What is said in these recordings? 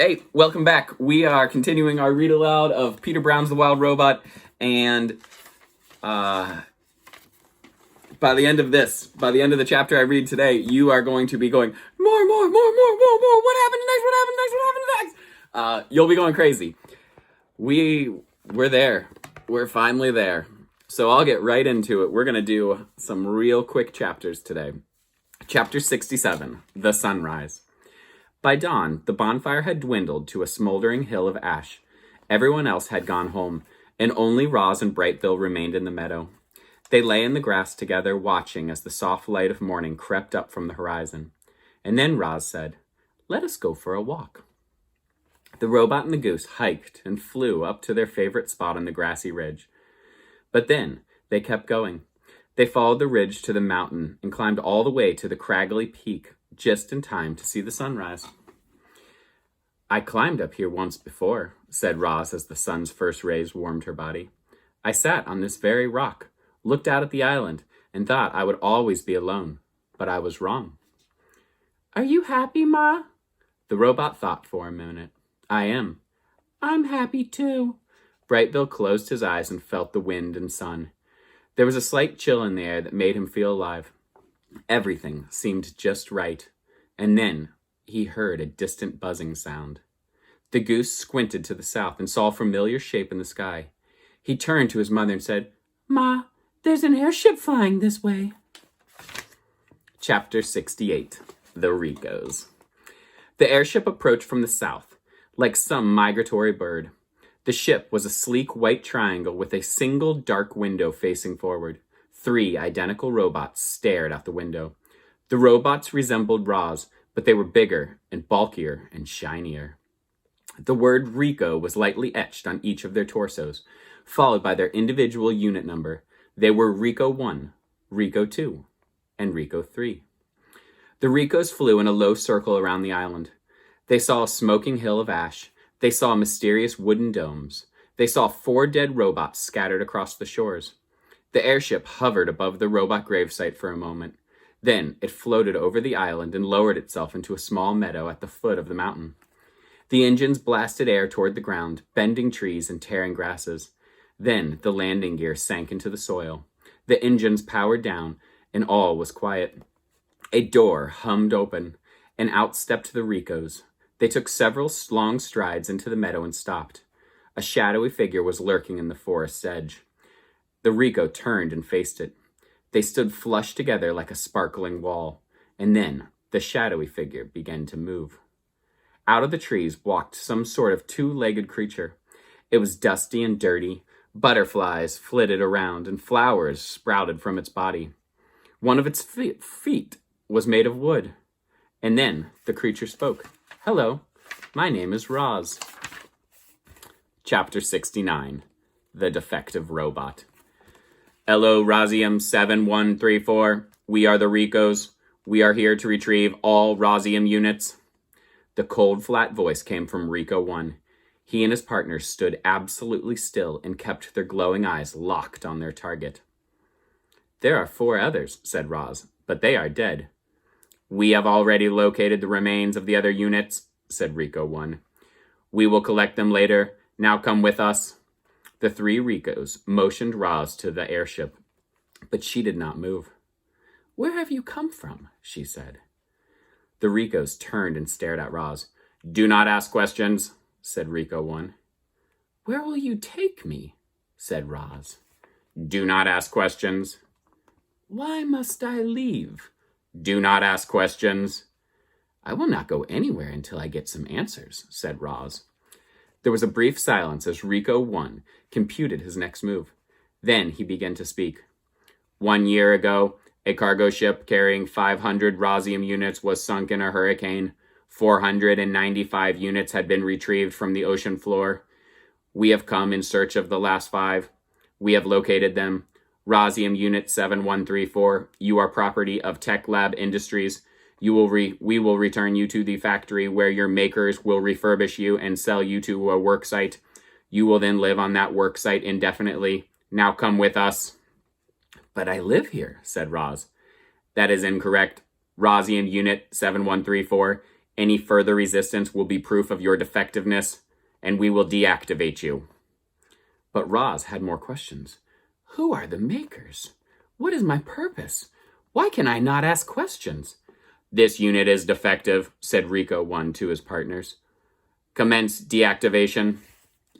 Hey, welcome back. We are continuing our read aloud of Peter Brown's The Wild Robot, and by the end of the chapter I read today, you are going to be going, more, what happened next, you'll be going crazy. We're there. We're finally there. So I'll get right into it. We're going to do some real quick chapters today. Chapter 67, The Sunrise. By dawn, the bonfire had dwindled to a smoldering hill of ash. Everyone else had gone home, and only Roz and Brightville remained in the meadow. They lay in the grass together, watching as the soft light of morning crept up from the horizon. And then Roz said, "Let us go for a walk." The robot and the goose hiked and flew up to their favorite spot on the grassy ridge. But then they kept going. They followed the ridge to the mountain and climbed all the way to the craggly peak, just in time to see the sunrise. "I climbed up here once before," said Roz as the sun's first rays warmed her body. "I sat on this very rock, looked out at the island, and thought I would always be alone. But I was wrong." "Are you happy, Ma?" The robot thought for a minute. "I am." "I'm happy too." Brightville closed his eyes and felt the wind and sun. There was a slight chill in the air that made him feel alive. Everything seemed just right. And then he heard a distant buzzing sound. The goose squinted to the south and saw a familiar shape in the sky. He turned to his mother and said, "Ma, there's an airship flying this way." Chapter 68, The Ricos. The airship approached from the south, like some migratory bird. The ship was a sleek white triangle with a single dark window facing forward. 3 identical robots stared out the window. The robots resembled Roz, but they were bigger and bulkier and shinier. The word Rico was lightly etched on each of their torsos, followed by their individual unit number. They were Rico 1, Rico 2, and Rico 3. The Ricos flew in a low circle around the island. They saw a smoking hill of ash. They saw mysterious wooden domes. They saw 4 dead robots scattered across the shores. The airship hovered above the robot gravesite for a moment. Then it floated over the island and lowered itself into a small meadow at the foot of the mountain. The engines blasted air toward the ground, bending trees and tearing grasses. Then the landing gear sank into the soil. The engines powered down, and all was quiet. A door hummed open, and out stepped the Ricos. They took several long strides into the meadow and stopped. A shadowy figure was lurking in the forest's edge. The Rico turned and faced it. They stood flush together like a sparkling wall, and then the shadowy figure began to move. Out of the trees walked some sort of 2-legged creature. It was dusty and dirty. Butterflies flitted around, and flowers sprouted from its body. One of its feet was made of wood. And then the creature spoke. "Hello, my name is Roz." Chapter 69, The Defective Robot. "Hello, Rosium 7134. We are the Ricos. We are here to retrieve all Rosium units." The cold, flat voice came from Rico 1. He and his partner stood absolutely still and kept their glowing eyes locked on their target. "There are 4 others," said Roz, "but they are dead." "We have already located the remains of the other units," said Rico 1. "We will collect them later. Now come with us." The 3 Ricos motioned Roz to the airship, but she did not move. "Where have you come from?" she said. The Ricos turned and stared at Roz. "Do not ask questions," said Rico 1. "Where will you take me?" said Roz. "Do not ask questions." "Why must I leave?" "Do not ask questions." "I will not go anywhere until I get some answers," said Roz. There was a brief silence as Rico 1 computed his next move. Then he began to speak. "1 year ago, a cargo ship carrying 500 Rosium units was sunk in a hurricane. 495 units had been retrieved from the ocean floor. We have come in search of the last 5. We have located them. Rosium Unit 7134, you are property of Tech Lab Industries. We will return you to the factory where your makers will refurbish you and sell you to a work site. You will then live on that work site indefinitely. Now come with us." "But I live here," said Roz. "That is incorrect. Rosium Unit 7134, Any further resistance will be proof of your defectiveness, and we will deactivate you. But Roz had more questions. Who are the makers? What is my purpose? Why can I not ask questions? This unit is defective, said Rico 1 to his partners. Commence deactivation.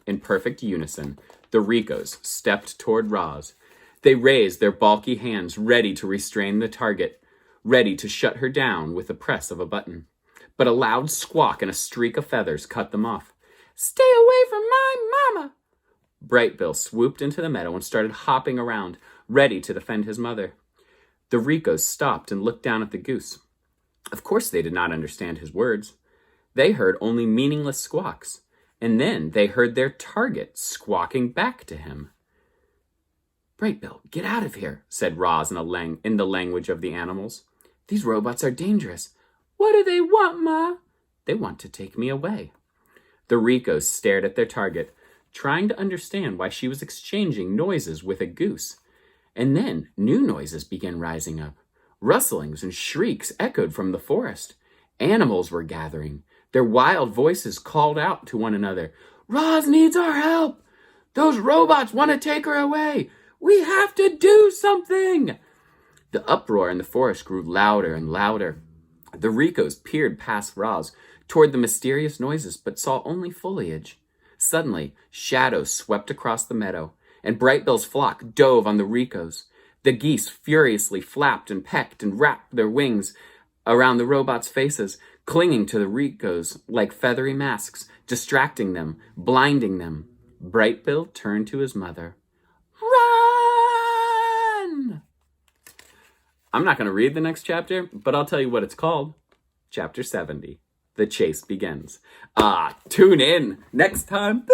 In perfect unison, the Ricos stepped toward Roz. They raised their bulky hands, ready to restrain the target, ready to shut her down with the press of a button. But a loud squawk and a streak of feathers cut them off. Stay away from my mama! Bright Bill swooped into the meadow and started hopping around, ready to defend his mother. The Ricos stopped and looked down at the goose. Of course they did not understand his words. They heard only meaningless squawks, and then they heard their target squawking back to him. Bright Bill, get out of here, said Roz in the language of the animals. These robots are dangerous. What do they want, Ma? They want to take me away. The Ricos stared at their target, trying to understand why she was exchanging noises with a goose. And then new noises began rising up. Rustlings and shrieks echoed from the forest. Animals were gathering. Their wild voices called out to one another. Roz needs our help. Those robots want to take her away. We have to do something. The uproar in the forest grew louder and louder. The Ricos peered past Roz toward the mysterious noises, but saw only foliage. Suddenly, shadows swept across the meadow, and Bright Bill's flock dove on the Ricos. The geese furiously flapped and pecked and wrapped their wings around the robots' faces, clinging to the Ricos like feathery masks, distracting them, blinding them. Bright Bill turned to his mother. Run! I'm not going to read the next chapter, but I'll tell you what it's called. Chapter 70. The chase begins. Tune in next time.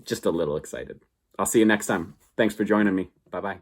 Just a little excited. I'll see you next time. Thanks for joining me. Bye-bye.